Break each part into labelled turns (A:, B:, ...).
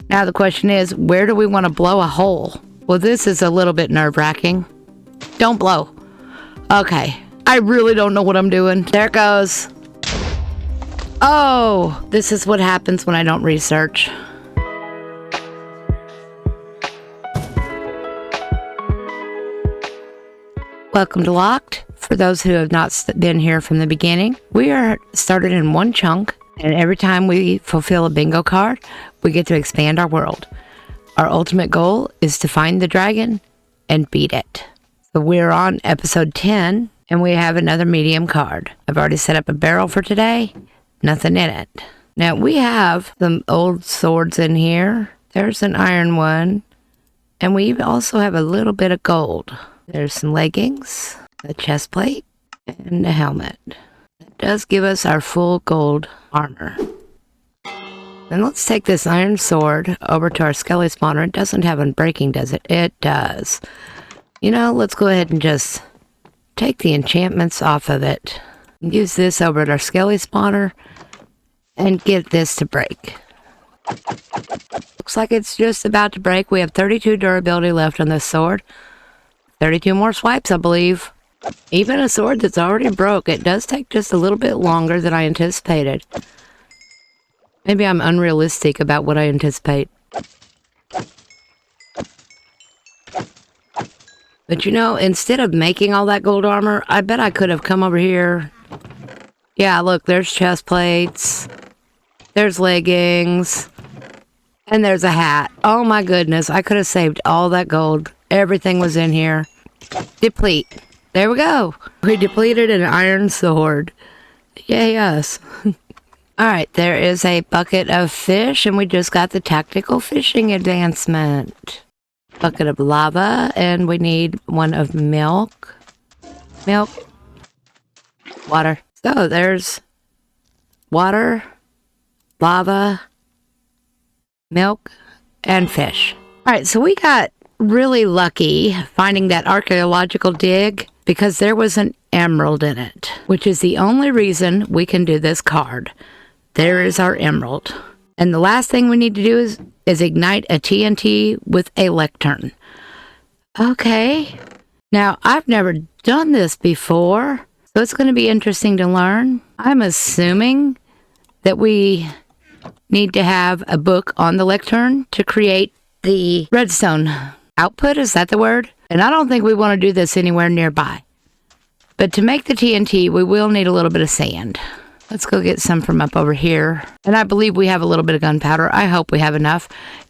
A: Now the question is, where do we want to blow a hole? Well, this is a little bit nerve-wracking. Don't blow. Okay. I really don't know what I'm doing. There it goes. Oh, this is what happens when I don't research. Welcome to Locked. For those who have not been here from the beginning, we are started in one chunk, and every time we fulfill a bingo card, we get to expand our world. Our ultimate goal is to find the dragon and beat it. So we're on episode 10, and we have another medium card. I've already set up a barrel for today. Nothing in it. Now, we have some old swords in here. There's an iron one, and we also have a little bit of gold. There's some leggings, a chest plate, and a helmet. That does give us our full gold armor. And let's take this iron sword over to our skelly spawner. It doesn't have unbreaking, does it? It does. You know, let's go ahead and just take the enchantments off of it. Use this over at our skelly spawner and get this to break. Looks like it's just about to break. We have 32 durability left on this sword. 32 more swipes, I believe. Even a sword that's already broke, it does take just a little bit longer than I anticipated. Maybe I'm unrealistic about what I anticipate. But you know, instead of making all that gold armor, I bet I could have come over here. Yeah, look, there's chest plates. There's leggings. And there's a hat. Oh my goodness, I could have saved all that gold. Everything was in here. Deplete. There we go. We depleted an iron sword. Yay us. Alright, there is a bucket of fish, and we just got the tactical fishing advancement. Bucket of lava, and we need one of milk. Milk. Water. So there's water, lava, milk, and fish. Alright, so we got really lucky finding that archaeological dig because there was an emerald in it, which is the only reason we can do this card. There is our emerald. And the last thing we need to do is ignite a TNT with a lectern. Okay. Now, I've never done this before, so it's going to be interesting to learn. I'm assuming that we need to have a book on the lectern to create the redstone output. Is that the word? And I don't think we want to do this anywhere nearby. But to make the TNT, we will need a little bit of sand. Let's go get some from up over here. And I believe we have a little bit of gunpowder. I hope we have enough.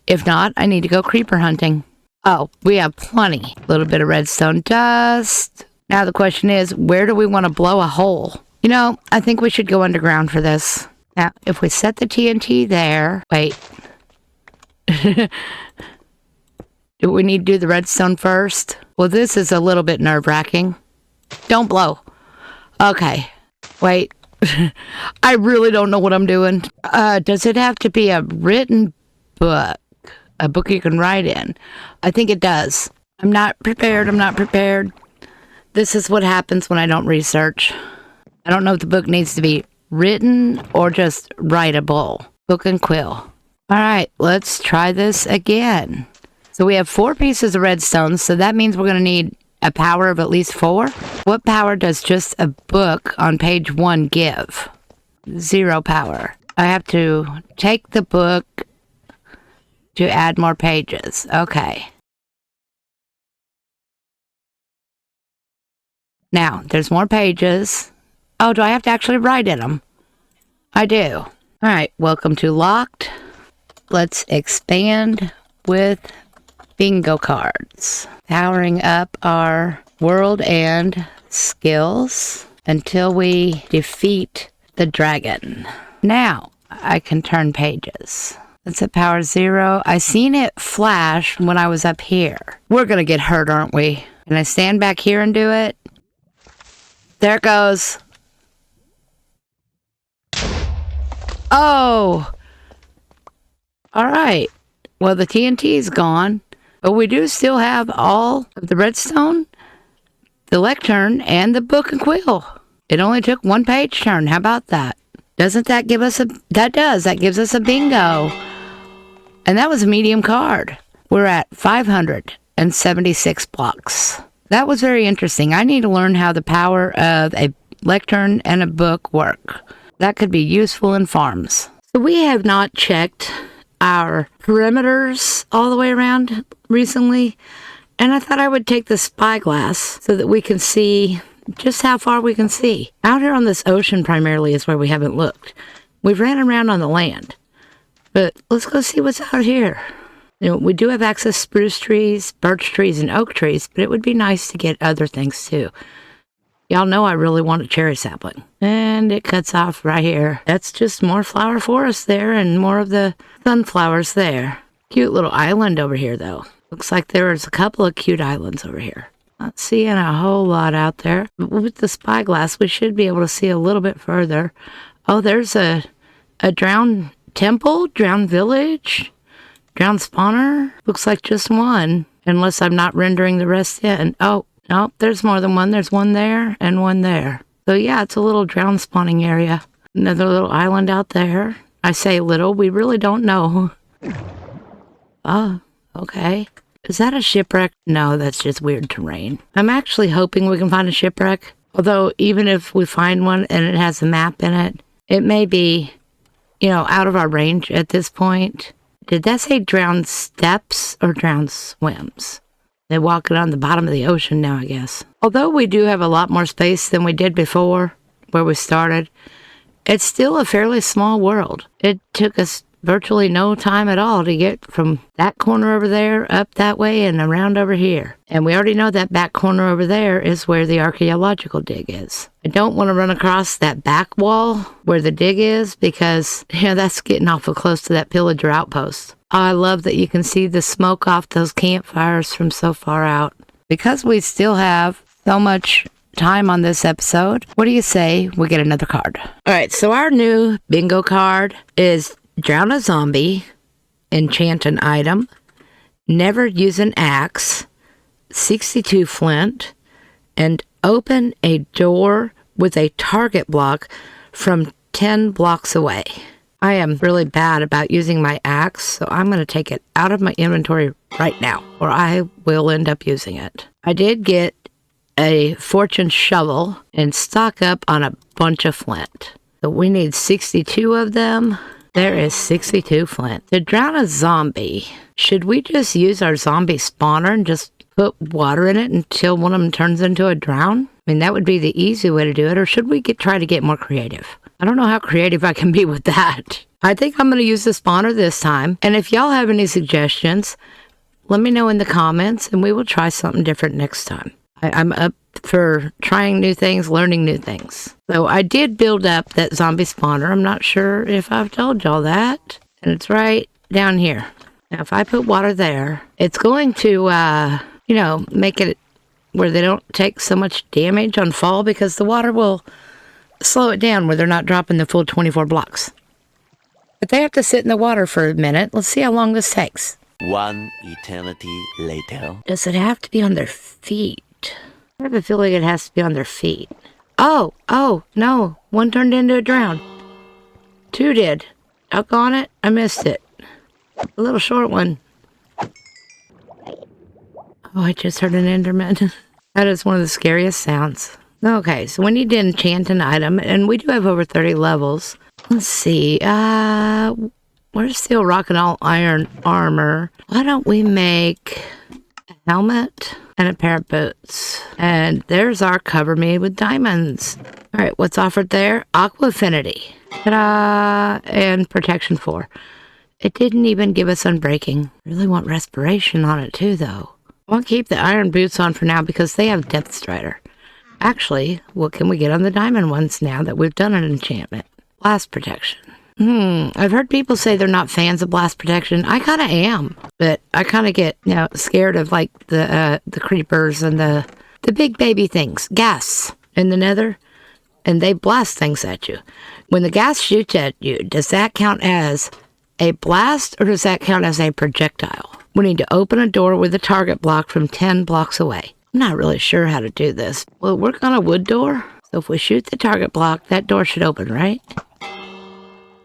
A: If not, I need to go creeper hunting. Oh, we have plenty. A little bit of redstone dust. Now the question is, where do we want to blow a hole? You know, I think we should go underground for this. Now, if we set the TNT there... Wait. Do we need to do the redstone first? Well, this is a little bit nerve-wracking. Don't blow. Okay. Wait. I really don't know what I'm doing. Does it have to be a written book? A book you can write in? I think it does. I'm not prepared. I'm not prepared. This is what happens when I don't research. I don't know if the book needs to be written or just writable. Book and quill. All right, let's try this again. So we have 4 pieces of redstone, so that means we're going to need a power of at least 4. What power does just a book on page 1 give? 0 power. I have to take the book to add more pages. Okay. Now, there's more pages. Oh, do I have to actually write in them? I do. All right, welcome to Locked. Let's expand with bingo cards. Powering up our world and skills until we defeat the dragon. Now, I can turn pages. That's at power 0. I seen it flash when I was up here. We're gonna get hurt, aren't we? Can I stand back here and do it? There it goes. Oh! Alright. Well, the TNT is gone. But we do still have all of the redstone, the lectern, and the book and quill. It only took 1 page turn. How about that? Doesn't that give us a... That does. That gives us a bingo. And that was a medium card. We're at 576 blocks. That was very interesting. I need to learn how the power of a lectern and a book work. That could be useful in farms. So we have not checked our perimeters all the way around recently. And I thought I would take the spyglass so that we can see just how far we can see. Out here on this ocean primarily is where we haven't looked. We've ran around on the land. But let's go see what's out here. You know, we do have access to spruce trees, birch trees, and oak trees, but it would be nice to get other things too. Y'all know I really want a cherry sapling. And it cuts off right here. That's just more flower forest there and more of the sunflowers there. Cute little island over here though. Looks like there's a couple of cute islands over here. Not seeing a whole lot out there. But with the spyglass, we should be able to see a little bit further. Oh, there's a drowned temple, drowned village, drowned spawner. Looks like just one, unless I'm not rendering the rest in. Oh, no, there's more than one. There's one there and one there. So yeah, it's a little drowned spawning area. Another little island out there. I say little, we really don't know. Oh, okay. Is that a shipwreck? No, that's just weird terrain. I'm actually hoping we can find a shipwreck. Although, even if we find one and it has a map in it, it may be, you know, out of our range at this point. Did that say drowned steps or drowned swims? They're walking on the bottom of the ocean now, I guess. Although we do have a lot more space than we did before, where we started, it's still a fairly small world. It took us virtually no time at all to get from that corner over there up that way and around over here. And we already know that back corner over there is where the archaeological dig is. I don't want to run across that back wall where the dig is because, you know, that's getting awful close to that pillager outpost. I love that you can see the smoke off those campfires from so far out. Because we still have so much time on this episode, what do you say we get another card? All right, so our new bingo card is drown a zombie, enchant an item, never use an axe, 62 flint, and open a door with a target block from 10 blocks away. I am really bad about using my axe, so I'm going to take it out of my inventory right now, or I will end up using it. I did get a fortune shovel and stock up on a bunch of flint. So we need 62 of them. There is 62 flint. To drown a zombie, should we just use our zombie spawner and just put water in it until one of them turns into a drown? I mean, that would be the easy way to do it, or should we try to get more creative? I don't know how creative I can be with that. I think I'm going to use the spawner this time, and if y'all have any suggestions, let me know in the comments, and we will try something different next time. I'm up for trying new things, learning new things. So I did build up that zombie spawner. I'm not sure if I've told y'all that. And it's right down here. Now, if I put water there, it's going to, you know, make it where they don't take so much damage on fall because the water will slow it down where they're not dropping the full 24 blocks. But they have to sit in the water for a minute. Let's see how long this takes.
B: One eternity later.
A: Does it have to be on their feet? I have a feeling it has to be on their feet. Oh, no. One turned into a drown. Two did. Doggone it, I missed it. A little short one. Oh, I just heard an Enderman. That is one of the scariest sounds. Okay, so we need to enchant an item, and we do have over 30 levels. Let's see, we're still rocking all iron armor. Why don't we make a helmet and a pair of boots? And there's our cover me with diamonds. All right, what's offered there? Aqua Affinity. Ta-da! And Protection 4. It didn't even give us Unbreaking. Really want Respiration on it too, though. I'll keep the iron boots on for now because they have Depth Strider. Actually, what can we get on the diamond ones now that we've done an enchantment? Blast Protection. I've heard people say they're not fans of blast protection. I kind of am, but I kind of get, you know, scared of like the creepers and the big baby things. Gas in the nether, and they blast things at you. When the gas shoots at you, does that count as a blast or does that count as a projectile? We need to open a door with a target block from 10 blocks away. I'm not really sure how to do this. Will it work on a wood door? So if we shoot the target block, that door should open, right?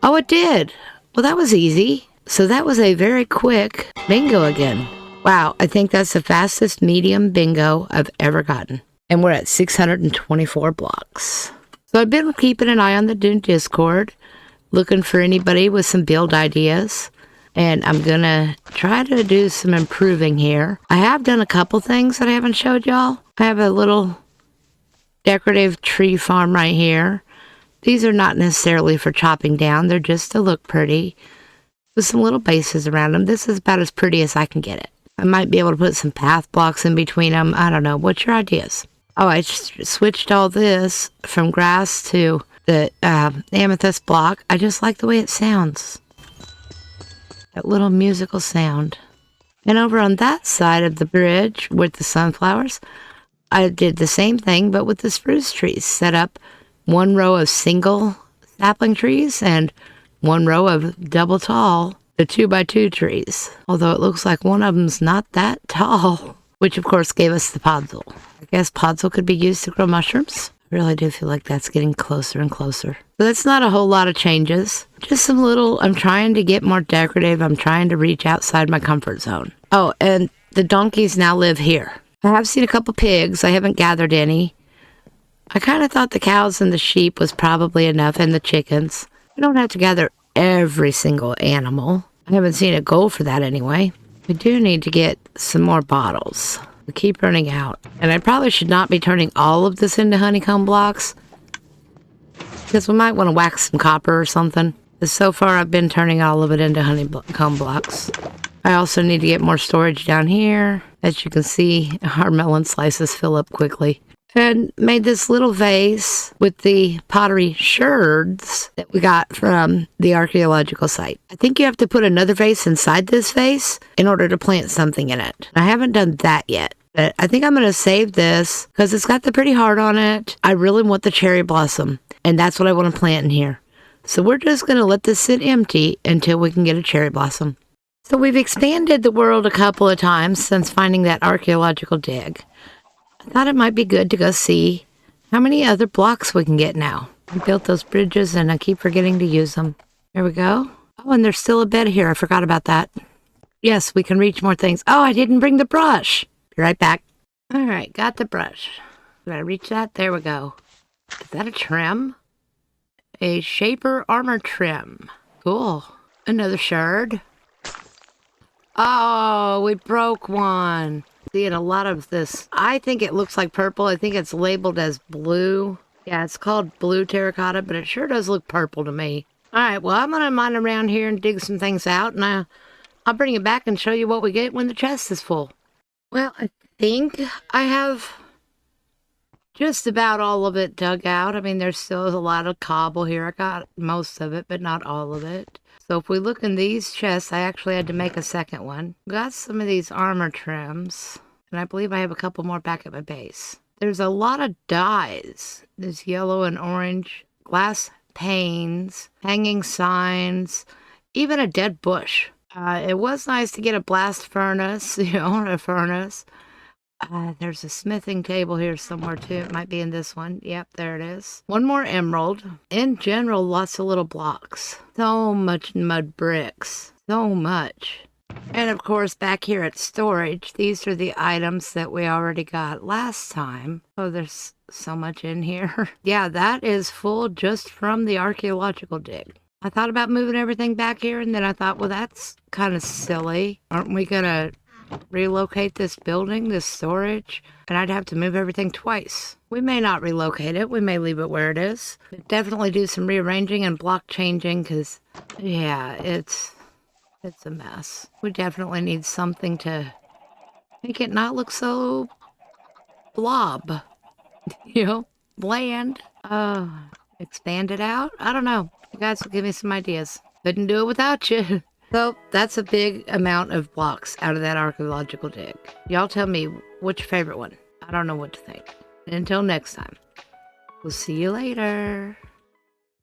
A: Oh, it did. Well, that was easy. So that was a very quick bingo again. Wow, I think that's the fastest medium bingo I've ever gotten. And we're at 624 blocks. So I've been keeping an eye on the Dune Discord, looking for anybody with some build ideas. And I'm gonna try to do some improving here. I have done a couple things that I haven't showed y'all. I have a little decorative tree farm right here. These are not necessarily for chopping down. They're just to look pretty with some little bases around them. This is about as pretty as I can get it. I might be able to put some path blocks in between them. I don't know. What's your ideas? Oh, I just switched all this from grass to the amethyst block. I just like the way it sounds. That little musical sound. And over on that side of the bridge with the sunflowers, I did the same thing, but with the spruce trees. Set up one row of single sapling trees and one row of double tall, the 2x2 trees. Although it looks like one of them's not that tall, which of course gave us the podzol. I guess podzol could be used to grow mushrooms. I really do feel like that's getting closer and closer. So that's not a whole lot of changes. Just some little, I'm trying to get more decorative. I'm trying to reach outside my comfort zone. Oh, and the donkeys now live here. I have seen a couple pigs. I haven't gathered any. I kind of thought the cows and the sheep was probably enough, and the chickens. We don't have to gather every single animal. I haven't seen a goal for that anyway. We do need to get some more bottles. We keep running out. And I probably should not be turning all of this into honeycomb blocks, because we might want to wax some copper or something. Because so far I've been turning all of it into honeycomb blocks. I also need to get more storage down here. As you can see, our melon slices fill up quickly. And made this little vase with the pottery sherds that we got from the archaeological site. I think you have to put another vase inside this vase in order to plant something in it. I haven't done that yet, but I think I'm going to save this because it's got the pretty heart on it. I really want the cherry blossom, and that's what I want to plant in here. So we're just going to let this sit empty until we can get a cherry blossom. So we've expanded the world a couple of times since finding that archaeological dig. I thought it might be good to go see how many other blocks we can get now. I built those bridges and I keep forgetting to use them. There we go. Oh, and there's still a bed here. I forgot about that. Yes, we can reach more things. Oh, I didn't bring the brush. Be right back. All right, got the brush. Gotta reach that. There we go. Is that a trim? A Shaper Armor Trim. Cool. Another shard. Oh, we broke one. Seeing a lot of this. I think it looks like purple. I think it's labeled as blue. Yeah, it's called blue terracotta, but it sure does look purple to me. All right, well, I'm gonna mine around here and dig some things out, and I'll bring it back and show you what we get when the chest is full. Well, I think I have just about all of it dug out. I mean, there's still a lot of cobble here. I got most of it, but not all of it. So if we look in these chests, I actually had to make a second one. Got some of these armor trims, and I believe I have a couple more back at my base. There's a lot of dyes. There's yellow and orange, glass panes, hanging signs, even a dead bush. It was nice to get a blast furnace, a furnace. There's a smithing table here somewhere too. It might be in this one. Yep, there it is. One more emerald. In general, lots of little blocks. So much mud bricks. So much. And of course, back here at storage, these are the items that we already got last time. Oh, there's so much in here. Yeah, that is full just from the archaeological dig. I thought about moving everything back here, and then I thought, well, that's kind of silly. Aren't we gonna relocate this building, this storage? And I'd have to move everything twice. We may not relocate it. We may leave it where it is. But definitely do some rearranging and block changing, because, yeah, it's a mess. We definitely need something to make it not look so blob. Bland. Expand it out? I don't know. You guys will give me some ideas. Couldn't do it without you. So that's a big amount of blocks out of that archaeological dig. Y'all tell me what's your favorite one. I don't know what to think. Until next time, we'll see you later.